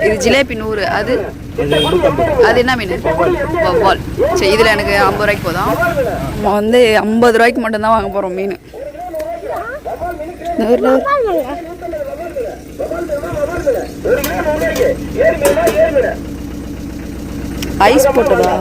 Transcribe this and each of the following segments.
இது ஜிலேபி 100. அது அது என்ன மீன்? வவ்வால். சரி, இதில் எனக்கு 50 ரூபாய்க்கு போதும். நம்ம வந்து 50 ரூபாய்க்கு மட்டும்தான் வாங்க போகிறோம் மீன். ஐஸ் போட்டதா?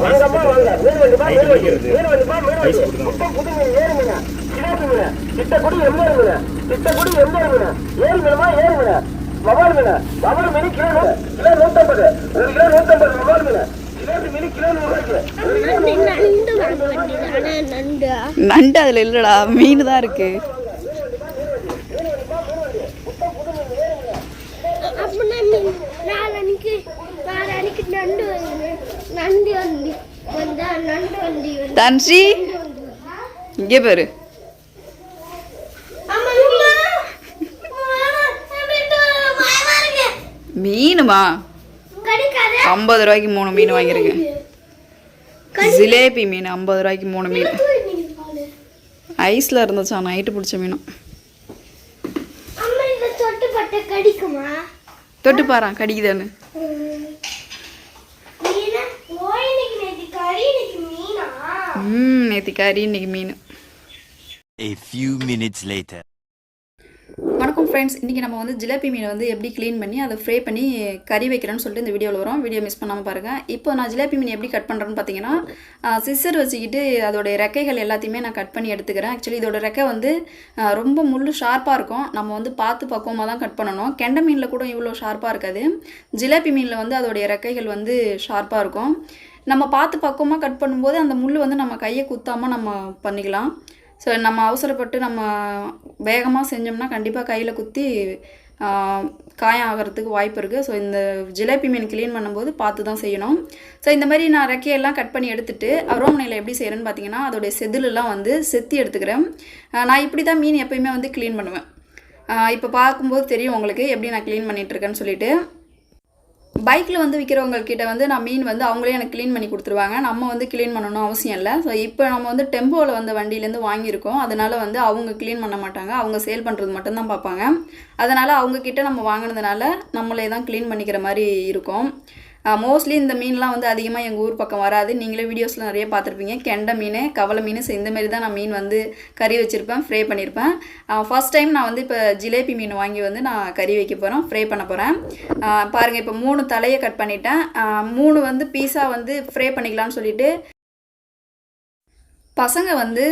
நண்டு அதுல இல்லடா, மீன் தான் இருக்கு. தன்சி இங்கே பாரு. மீனுமா? 50 ரூபாய்க்கு 3 மீன் வாங்கியிருக்கேன். ஜிலேபி மீன் 50 ரூபாய்க்கு 3 மீன். ஐஸ்ல இருந்துச்சா, நைட்டு பிடிச்ச மீனும். தொட்டு பாரு கடிக்குதான்னு. நேற்று கறி, இன்னைக்கு மீன். A few minutes later. வணக்கம் ஃப்ரெண்ட்ஸ், இன்றைக்கி நம்ம வந்து ஜிலேபி மீனை வந்து எப்படி க்ளீன் பண்ணி அதை ஃப்ரை பண்ணி கறி வைக்கிறேன்னு சொல்லிட்டு இந்த வீடியோவில் வரும். வீடியோ மிஸ் பண்ணாமல் பாருங்கள். இப்போ நான் ஜிலேபி மீன் எப்படி கட் பண்ணுறேன்னு பார்த்தீங்கன்னா, சிசர் வச்சுக்கிட்டு அதோடைய ரெக்கைகள் எல்லாத்தையுமே நான் கட் பண்ணி எடுத்துக்கிறேன். ஆக்சுவலி இதோட ரெக்கை வந்து ரொம்ப முள் ஷார்ப்பாக இருக்கும். நம்ம வந்து பார்த்து பக்குவமாக தான் கட் பண்ணணும். கெண்டை மீனில் கூட இவ்வளோ ஷார்ப்பாக இருக்காது. ஜிலேபி மீனில் வந்து அதோடைய ரெக்கைகள் வந்து ஷார்ப்பாக இருக்கும். நம்ம பார்த்து பக்குவமாக கட் பண்ணும்போது அந்த முள் வந்து நம்ம கையை குத்தாமல் நம்ம பண்ணிக்கலாம். ஸோ நம்ம அவசரப்பட்டு நம்ம வேகமாக செஞ்சோம்னா கண்டிப்பாக கையில் குத்தி காயம் ஆகிறதுக்கு வாய்ப்பு இருக்குது. ஸோ இந்த ஜிலேபி மீன் க்ளீன் பண்ணும்போது பார்த்து தான் செய்யணும். ஸோ இந்த மாதிரி நான் ரெக்கையெல்லாம் கட் பண்ணி எடுத்துகிட்டு அரோமனையில் எப்படி செய்கிறேன்னு பார்த்தீங்கன்னா, அதோடைய செதிலெல்லாம் வந்து செத்தி எடுத்துக்கிறேன். நான் இப்படி தான் மீன் எப்போயுமே வந்து க்ளீன் பண்ணுவேன். இப்போ பார்க்கும்போது தெரியும் உங்களுக்கு எப்படி நான் க்ளீன் பண்ணிகிட்ருக்கேன்னு சொல்லிட்டு. பைக்கில் வந்து விற்கிறவங்கக்கிட்ட வந்து நான் மீன் வந்து அவங்களே எனக்கு க்ளீன் பண்ணி கொடுத்துருவாங்க. நம்ம வந்து க்ளீன் பண்ணணும் அவசியம் இல்லை. ஸோ இப்போ நம்ம வந்து டெம்போவில் வந்து வண்டியிலேருந்து வாங்கியிருக்கோம். அதனால் வந்து அவங்க க்ளீன் பண்ண மாட்டாங்க. அவங்க சேல் பண்ணுறது மட்டும்தான் பார்ப்பாங்க. அதனால் அவங்கக்கிட்ட நம்ம வாங்கினதுனால நம்மளே தான் க்ளீன் பண்ணிக்கிற மாதிரி இருக்கும். மோஸ்ட்லி இந்த மீன்லாம் வந்து அதிகமாக எங்கள் ஊர் பக்கம் வராது. நீங்களே வீடியோஸில் நிறைய பார்த்துருப்பீங்க. கெண்டை மீன், கவலை மீன், இந்தமாரி தான் நான் மீன் வந்து கறி வச்சுருப்பேன், ஃப்ரை பண்ணியிருப்பேன். ஃபர்ஸ்ட் டைம் நான் வந்து இப்போ ஜிலேபி மீன் வாங்கி வந்து நான் கறி வைக்க போகிறேன், ஃப்ரை பண்ண போகிறேன். பாருங்கள், இப்போ 3 தலையை கட் பண்ணிட்டேன். 3 வந்து பீஸாக வந்து ஃப்ரை பண்ணிக்கலான்னு சொல்லிவிட்டு பசங்க வந்து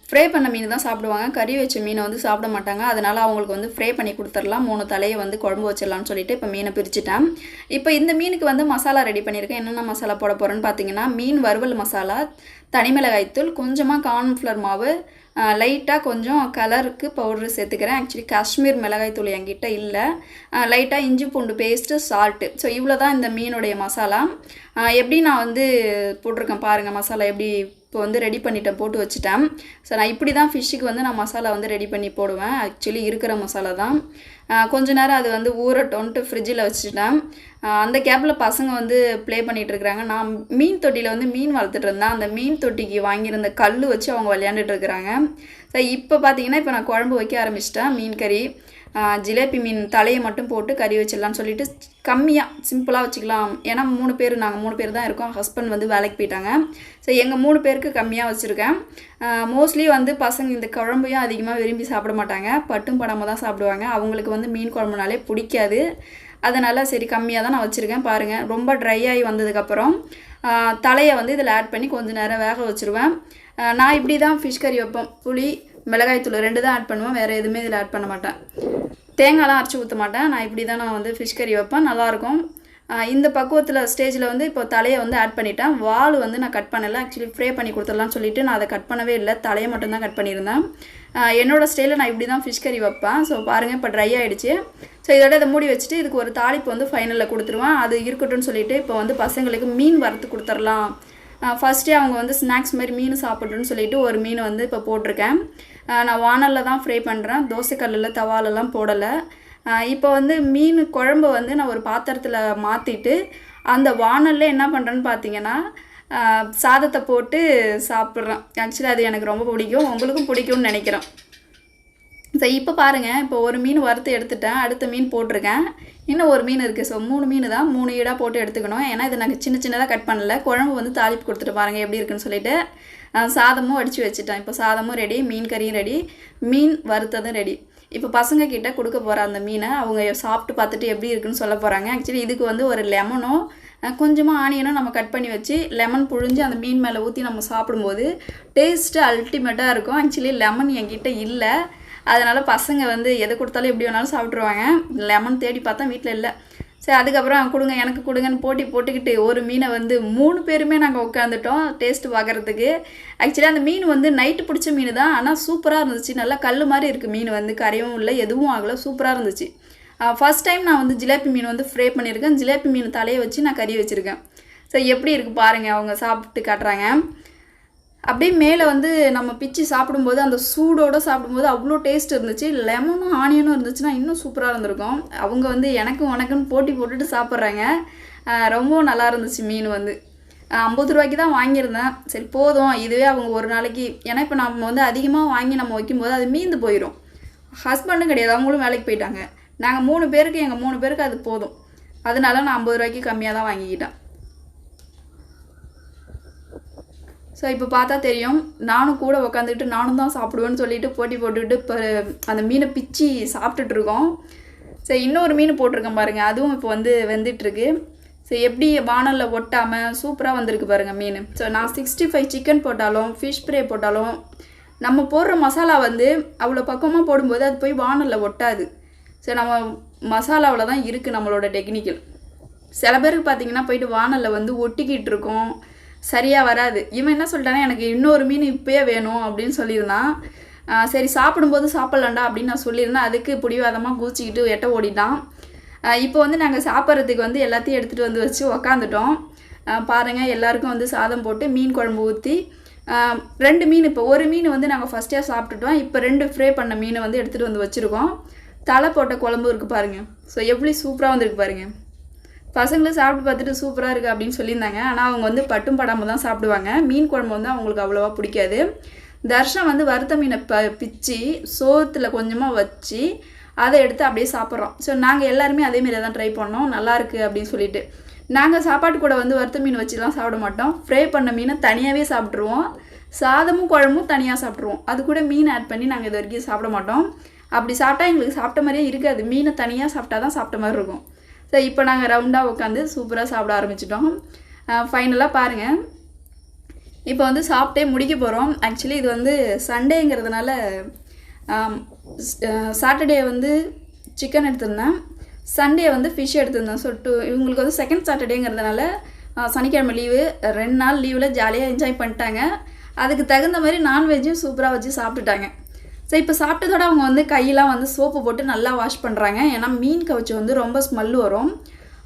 ஃப்ரை பண்ண மீன் தான் சாப்பிடுவாங்க. கறி வச்ச மீனை வந்து சாப்பிட மாட்டாங்க. அதனால் அவங்களுக்கு வந்து ஃப்ரை பண்ணி கொடுத்துடலாம். 3 தலையை வந்து குழம்பு வச்சிடலான்னு சொல்லிட்டு இப்போ மீனை பிரிச்சுட்டேன். இப்போ இந்த மீனுக்கு வந்து மசாலா ரெடி பண்ணியிருக்கேன். என்னென்ன மசாலா போட போகிறேன்னு பார்த்தீங்கன்னா, மீன் வறுவல் மசாலா, தனி மிளகாய்த்தூள், கொஞ்சமாக கார்ன்ஃப்ளவர் மாவு, லைட்டாக கொஞ்சம் கலருக்கு பவுட்ரு சேர்த்துக்கிறேன். ஆக்சுவலி காஷ்மீர் மிளகாய்த்தூள் என்கிட்ட இல்லை. லைட்டாக இஞ்சி பூண்டு பேஸ்ட்டு, சால்ட்டு. ஸோ இவ்வளோ தான் இந்த மீனுடைய மசாலா. எப்படி நான் வந்து போட்டிருக்கேன் பாருங்கள் மசாலா எப்படி இப்போ வந்து ரெடி பண்ணிட்டேன், போட்டு வச்சுட்டேன். ஸோ நான் இப்படி தான் ஃபிஷ்ஷுக்கு வந்து நான் மசாலா வந்து ரெடி பண்ணி போடுவேன். ஆக்சுவலி இருக்கிற மசாலா தான். கொஞ்ச நேரம் அது வந்து ஊறட்டோன்ட்டு ஃப்ரிட்ஜில் வச்சுட்டேன். அந்த கேப்பில் பசங்க வந்து ப்ளே பண்ணிகிட்ருக்குறாங்க. நான் மீன் தொட்டியில் வந்து மீன் வளர்த்துட்டு இருந்தேன். அந்த மீன் தொட்டிக்கு வாங்கியிருந்த கல் வச்சு அவங்க விளையாண்டுட்டுருக்குறாங்க. ஸோ இப்போ பார்த்தீங்கன்னா, இப்போ நான் குழம்பு வைக்க ஆரம்பிச்சிட்டேன். மீன் கறி, ஜிலேபி மீன் தலையை மட்டும் போட்டு கறி வச்சிடலான்னு சொல்லிட்டு கம்மியாக சிம்பிளாக வச்சுக்கலாம். ஏன்னா நாங்கள் 3 பேர் தான் இருக்கோம். ஹஸ்பண்ட் வந்து வேலைக்கு போயிட்டாங்க. ஸோ எங்கள் 3 பேருக்கு கம்மியாக வச்சுருக்கேன். மோஸ்ட்லி வந்து பசங்க இந்த குழம்பையும் அதிகமாக விரும்பி சாப்பிட மாட்டாங்க. பட்டும் படாமல் தான் சாப்பிடுவாங்க. அவங்களுக்கு வந்து மீன் குழம்புனாலே பிடிக்காது. அதனால் சரி கம்மியாக தான் நான் வச்சுருக்கேன். பாருங்கள், ரொம்ப ட்ரை ஆகி வந்ததுக்கப்புறம் தலையை வந்து இதில் ஆட் பண்ணி கொஞ்சம் நேரம் வேக வச்சுருவேன். நான் இப்படி தான் ஃபிஷ் கறி வைப்பேன். புளி, மிளகாய்த்தூள் 2 தான் ஆட் பண்ணுவேன். வேறு எதுவுமே இதில் ஆட் பண்ண மாட்டேன். தேங்காய்லாம் அரைச்சி ஊற்ற மாட்டேன். நான் இப்படி தான் நான் வந்து ஃபிஷ் கறி வைப்பேன். நல்லாயிருக்கும். இந்த பக்குவத்தில் ஸ்டேஜில் வந்து இப்போ தலையை வந்து ஆட் பண்ணிட்டேன். வால் வந்து நான் கட் பண்ணலை. ஆக்சுவலி ஃப்ரை பண்ணி கொடுத்துடலான்னு சொல்லிவிட்டு நான் அதை கட் பண்ணவே இல்லை. தலையை மட்டும்தான் கட் பண்ணியிருந்தேன். என்னோடய ஸ்டைலில் நான் இப்படி தான் ஃபிஷ் கறி வைப்பேன். ஸோ பாருங்கள், இப்போ ட்ரை ஆகிடுச்சு. ஸோ இதோட இதை மூடி வச்சுட்டு இதுக்கு ஒரு தாளிப்பு வந்து ஃபைனலில் கொடுத்துருவேன். அது இருக்கட்டும்னு சொல்லிவிட்டு இப்போ வந்து பசங்களுக்கு மீன் வறுத்து கொடுத்துர்லாம். ஃபஸ்ட்டே அவங்க வந்து ஸ்நாக்ஸ் மாதிரி மீன் சாப்பிட்றேன்னு சொல்லிவிட்டு ஒரு மீன் வந்து இப்போ போட்டிருக்கேன். நான் வானலில் தான் ஃப்ரை பண்ணுறேன். தோசைக்கல்லில் தவாலெல்லாம் போடலை. இப்போ வந்து மீன் குழம்பு வந்து நான் ஒரு பாத்திரத்தில் மாற்றிட்டு அந்த வானலில் என்ன பண்ணுறேன்னு பார்த்தீங்கன்னா, சாதத்தை போட்டு சாப்பிட்றேன். ஆக்சுவலி அது எனக்கு ரொம்ப பிடிக்கும். உங்களுக்கும் பிடிக்கும்னு நினைக்கிறேன். சரி இப்போ பாருங்கள், இப்போ ஒரு மீன் வறுத்து எடுத்துட்டேன், அடுத்த மீன் போட்டிருக்கேன், இன்னும் ஒரு மீன் இருக்குது. ஸோ 3 மீன் தான், 3 ஈடாக போட்டு எடுத்துக்கணும். ஏன்னா இதை நாங்கள் சின்ன சின்னதாக கட் பண்ணல, குழம்பு வந்து தாளிப்பு கொடுத்துட்டு பாருங்கள் எப்படி இருக்குன்னு சொல்லிட்டு சாதமும் வடித்து வச்சுட்டேன். இப்போ சாதமும் ரெடி, மீன் கறியும் ரெடி, மீன் வறுத்ததும் ரெடி. இப்போ பசங்க கிட்ட கொடுக்க போகிற அந்த மீனை அவங்க சாப்பிட்டு பார்த்துட்டு எப்படி இருக்குன்னு சொல்ல போகிறாங்க. ஆக்சுவலி இதுக்கு வந்து ஒரு லெமனும் கொஞ்சமாக ஆனியனும் நம்ம கட் பண்ணி வச்சு லெமன் புழிஞ்சு அந்த மீன் மேலே ஊற்றி நம்ம சாப்பிடும்போது டேஸ்ட்டு அல்டிமேட்டாக இருக்கும். ஆக்சுவலி லெமன் என்கிட்ட இல்லை, அதனால் பசங்க வந்து எதை கொடுத்தாலும் எப்படி வேணாலும் சாப்பிட்ருவாங்க. லெமன் தேடி பார்த்தா வீட்டில் இல்லை. சரி, அதுக்கப்புறம் கொடுங்க எனக்கு கொடுங்கன்னு போட்டுக்கிட்டு ஒரு மீனை வந்து 3 பேருமே நாங்கள் உட்காந்துட்டோம் டேஸ்ட்டு பார்க்குறதுக்கு. ஆக்சுவலி அந்த மீன் வந்து நைட்டு பிடிச்ச மீன் தான், ஆனால் சூப்பராக இருந்துச்சு. நல்லா கல் மாதிரி இருக்குது மீன், வந்து கரையும் இல்லை, எதுவும் ஆகலை, சூப்பராக இருந்துச்சு. ஃபஸ்ட் டைம் நான் வந்து ஜிலேபி மீன் வந்து ஃப்ரை பண்ணியிருக்கேன். ஜிலேபி மீன் தலையை வச்சு நான் கறி வச்சுருக்கேன். சரி, எப்படி இருக்குது பாருங்கள், அவங்க சாப்பிட்டு காட்டுறாங்க. அப்படியே மேலே வந்து நம்ம பிச்சு சாப்பிடும்போது அந்த சூடோடு சாப்பிடும்போது அவ்வளோ டேஸ்ட் இருந்துச்சு. லெமனும் ஆனியனும் இருந்துச்சுன்னா இன்னும் சூப்பராக இருந்திருக்கும். அவங்க வந்து எனக்கும் உனக்குன்னு போட்டி போட்டுட்டு சாப்பிட்றாங்க. ரொம்ப நல்லா இருந்துச்சு மீன் வந்து. 50 ரூபாய்க்கு தான் வாங்கியிருந்தேன். சரி போதும், இதுவே அவங்க ஒரு நாளைக்கு, ஏன்னா இப்போ நம்ம வந்து அதிகமாக வாங்கி நம்ம வைக்கும்போது அது மீந்து போயிடும். ஹஸ்பண்டும் கிடையாது, அவங்களும் வேலைக்கு போயிட்டாங்க. நாங்கள் 3 பேருக்கு, எங்கள் 3 பேருக்கு அது போதும். அதனால நான் 50 ரூபாய்க்கு கம்மியாக தான் வாங்கிக்கிட்டேன். ஸோ இப்போ பார்த்தா தெரியும், நானும் கூட உக்காந்துக்கிட்டு நானும் தான் சாப்பிடுவேன்னு சொல்லிட்டு போட்டி போட்டுக்கிட்டு இப்போ அந்த மீனை பிச்சு சாப்பிட்டுட்ருக்கோம். சரி, இன்னொரு மீன் போட்டிருக்கேன் பாருங்கள், அதுவும் இப்போ வந்து வெந்துட்டுருக்கு. ஸோ எப்படி வானலில் ஒட்டாமல் சூப்பராக வந்திருக்கு பாருங்கள் மீன். ஸோ நான் 65 சிக்கன் போட்டாலும் ஃபிஷ் ஃப்ரை போட்டாலும் நம்ம போடுற மசாலா வந்து அவ்வளோ பக்கமாக போடும்போது அது போய் வானலில் ஒட்டாது. ஸோ நம்ம மசாலாவில் தான் இருக்குது நம்மளோட டெக்னிக்கல். சில பேருக்கு பார்த்திங்கன்னா போயிட்டு வானலில் வந்து ஒட்டிக்கிட்டு இருக்கோம், சரியாக வராது. இவன் என்ன சொல்லிட்டானா, எனக்கு இன்னொரு மீன் இப்போயே வேணும் அப்படின்னு சொல்லியிருந்தான். சரி சாப்பிடும்போது சாப்பிட்லாண்டா அப்படின்னு நான் சொல்லியிருந்தேன். அதுக்கு பிடிவாதமாக கூச்சிக்கிட்டு எட்ட ஓடிட்டான். இப்போ வந்து நாங்கள் சாப்பிட்றதுக்கு வந்து எல்லாத்தையும் எடுத்துகிட்டு வந்து வச்சு உக்காந்துட்டோம். பாருங்கள், எல்லாருக்கும் வந்து சாதம் போட்டு மீன் குழம்பு ஊற்றி 2 மீன், இப்போ ஒரு மீன் வந்து நாங்கள் ஃபஸ்ட்டே சாப்பிட்டுட்டோம். இப்போ 2 ஃப்ரை பண்ண மீனை வந்து எடுத்துகிட்டு வந்து வச்சுருக்கோம். தலை போட்ட குழம்பு இருக்குது பாருங்கள். ஸோ எப்படி சூப்பராக வந்துருக்கு பாருங்கள். பசங்களும் சாப்பிட்டு பார்த்துட்டு சூப்பராக இருக்குது அப்படின்னு சொல்லியிருந்தாங்க. ஆனால் அவங்க வந்து பட்டும் படாமல் தான் சாப்பிடுவாங்க. மீன் குழம்பு வந்து அவங்களுக்கு அவ்வளோவா பிடிக்காது. தர்ஷன் வந்து வறுத்த மீனை பிச்சு சோத்தில் கொஞ்சமாக வச்சு அதை எடுத்து அப்படியே சாப்பிட்றோம். ஸோ நாங்கள் எல்லாருமே அதேமாரி தான் ட்ரை பண்ணோம், நல்லாயிருக்கு அப்படின்னு சொல்லிட்டு. நாங்கள் சாப்பாட்டு கூட வந்து வறுத்த மீன் வச்சுலாம் சாப்பிட மாட்டோம். ஃப்ரை பண்ண மீனை தனியாகவே சாப்பிட்ருவோம், சாதமும் குழம்பும் தனியாக சாப்பிட்ருவோம். அது கூட மீன் ஆட் பண்ணி நாங்கள் இது வரைக்கும் சாப்பிட மாட்டோம். அப்படி சாப்பிட்டா எங்களுக்கு சாப்பிட்ட மாதிரியே இருக்காது, மீனை தனியாக சாப்பிட்டா தான் சாப்பிட்ட மாதிரி இருக்கும். ஸோ இப்போ நாங்கள் ரவுண்டாக உட்காந்து சூப்பராக சாப்பிட ஆரம்பிச்சிட்டோம். ஃபைனலாக பாருங்கள், இப்போ வந்து சாப்பிட்டே முடிக்க போகிறோம். ஆக்சுவலி இது வந்து சண்டேங்கிறதுனால சாட்டர்டே வந்து சிக்கன் எடுத்திருந்தேன், சண்டே வந்து ஃபிஷ் எடுத்திருந்தேன். ஸோ இவங்களுக்கு வந்து செகண்ட் சாட்டர்டேங்கிறதுனால சனிக்கிழமை லீவு, 2 நாள் லீவில் ஜாலியாக என்ஜாய் பண்ணிட்டாங்க. அதுக்கு தகுந்த மாதிரி நான்வெஜ்ஜும் சூப்பராக வச்சு சாப்பிட்டுட்டாங்க. ஸோ இப்போ சாப்பிட்டதோட அவங்க வந்து கையெல்லாம் வந்து சோப்பு போட்டு நல்லா வாஷ் பண்ணுறாங்க. ஏன்னா மீன் கவுச்சி வந்து ரொம்ப ஸ்மெல் வரும்,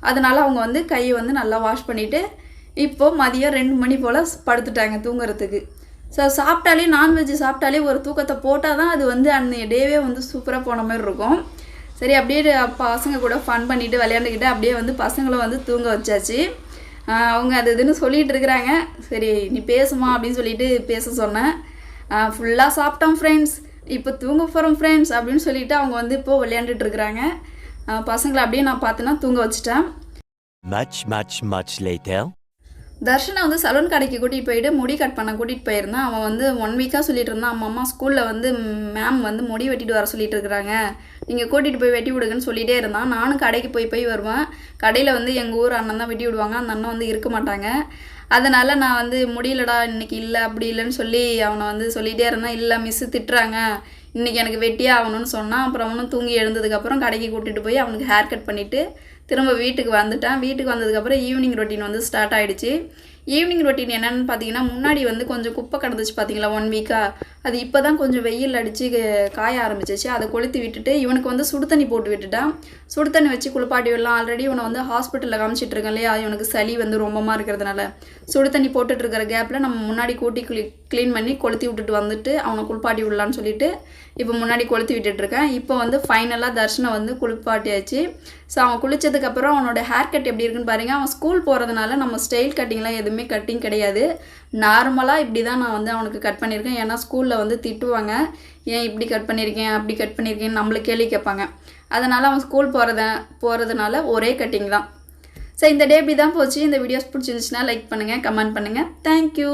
அதனால் அவங்க வந்து கையை வந்து நல்லா வாஷ் பண்ணிவிட்டு இப்போது மதியம் 2 மணி போல் படுத்துட்டாங்க தூங்குறதுக்கு. ஸோ சாப்பிட்டாலே நான்வெஜ் சாப்பிட்டாலே ஒரு தூக்கத்தை போட்டால் தான் அது வந்து அன்றைய டேவே வந்து சூப்பராக போன மாதிரி இருக்கும். சரி, அப்படியே பசங்க கூட ஃபன் பண்ணிவிட்டு விளையாண்டுக்கிட்டு அப்படியே வந்து பசங்களை வந்து தூங்க வச்சாச்சு. அவங்க அது இதுன்னு சொல்லிகிட்டு இருக்கிறாங்க. சரி நீ பேசுமா அப்படின்னு சொல்லிட்டு பேச சொன்னேன். ஃபுல்லாக சாப்பிட்டோம் ஃப்ரெண்ட்ஸ், இப்போ தூங்க போகிறோம் ஃப்ரெண்ட்ஸ் அப்படின்னு சொல்லிட்டு அவங்க வந்து இப்போது விளையாண்டுட்டு இருக்கிறாங்க. பசங்களை அப்படியே நான் பார்த்தேன்னா தூங்க வச்சுட்டேன். Much later. தர்ஷனை வந்து சலூன் கடைக்கு கூட்டிகிட்டு போயிட்டு முடி கட் பண்ண கூட்டிகிட்டு போயிருந்தான். அவன் வந்து 1 வீக்காக சொல்லிட்டு இருந்தான், அம்மா ஸ்கூலில் வந்து மேம் வந்து முடி வெட்டிட்டு வர சொல்லிட்டு இருக்கிறாங்க, நீங்கள் கூட்டிகிட்டு போய் வெட்டி விடுங்கன்னு சொல்லிகிட்டே இருந்தான். நானும் கடைக்கு போய் வருவேன். கடையில் வந்து எங்கள் ஊர் அண்ணன் தான் வெட்டி விடுவாங்க, அந்த அண்ணன் வந்து இருக்க மாட்டாங்க. அதனால் நான் வந்து முடியலடா இன்றைக்கி இல்லை அப்படி இல்லைன்னு சொல்லி அவனை வந்து சொல்லிகிட்டே இருந்தேன். இல்லை மிஸ்ஸு திட்டுறாங்க, இன்றைக்கி எனக்கு வெட்டியே ஆகணும்னு சொன்னான். அப்புறம் அவனும் தூங்கி எழுந்ததுக்கப்புறம் கடைக்கு கூட்டிகிட்டு போய் அவனுக்கு ஹேர் கட் பண்ணிவிட்டு திரும்ப வீட்டுக்கு வந்துட்டேன். வீட்டுக்கு வந்ததுக்கப்புறம் ஈவினிங் ரொட்டீன் வந்து ஸ்டார்ட் ஆகிடுச்சு. ஈவினிங் ரொட்டீன் என்னென்னு பார்த்தீங்கன்னா, முன்னாடி வந்து கொஞ்சம் குப்பை கிடந்துச்சு பார்த்தீங்களா 1 வீக்காக, அது இப்போ தான் கொஞ்சம் வெயில் அடித்து காய ஆரம்பிச்சிச்சு. அதை கொளுத்தி விட்டுட்டு இவனுக்கு வந்து சுடு தண்ணி போட்டு விட்டுட்டேன். சுடு தண்ணி வச்சு குளிப்பாட்டி விடலாம். ஆல்ரெடி இவனை வந்து ஹாஸ்பிட்டலில் காமிச்சிட்டு இருக்கேன் இல்லையா, இவனுக்கு சளி வந்து ரொம்பமாக இருக்கிறதுனால சுடு தண்ணி போட்டுட்டு இருக்கிற கேப்பில் நம்ம முன்னாடி கூட்டி க்ளீன் பண்ணி கொளுத்தி விட்டுட்டு வந்துட்டு அவனை குளிப்பாட்டி விடலான்னு சொல்லிட்டு இப்போ முன்னாடி கொளுத்தி விட்டுட்ருக்கேன். இப்போ வந்து ஃபைனலாக தர்ஷனை வந்து குளிப்பாட்டியாச்சு. ஸோ அவன் குளித்ததுக்கப்புறம் அவனோட ஹேர் கட் எப்படி இருக்குன்னு பாருங்கள். அவன் ஸ்கூல் போகிறதுனால நம்ம ஸ்டைல் கட்டிங்லாம் எதுவுமே கட்டிங் கிடையாது, நார்மலாக இப்படி தான் நான் வந்து அவனுக்கு கட் பண்ணியிருக்கேன். ஏன்னா ஸ்கூலில் ஸ்கூலில் வந்து திட்டுவாங்க. ஏன் இப்படி கட் பண்ணியிருக்கேன் அப்படி கட் பண்ணியிருக்கேன்னு நம்மளை கேள்வி கேட்பாங்க. அதனால் அவன் ஸ்கூல் போகிறதுனால ஒரே கட்டிங் தான். ஸோ இந்த டே இப்படி தான் போச்சு. இந்த வீடியோஸ் பிடிச்சிருந்துச்சுன்னா லைக் பண்ணுங்கள், கமெண்ட் பண்ணுங்கள். தேங்க்யூ.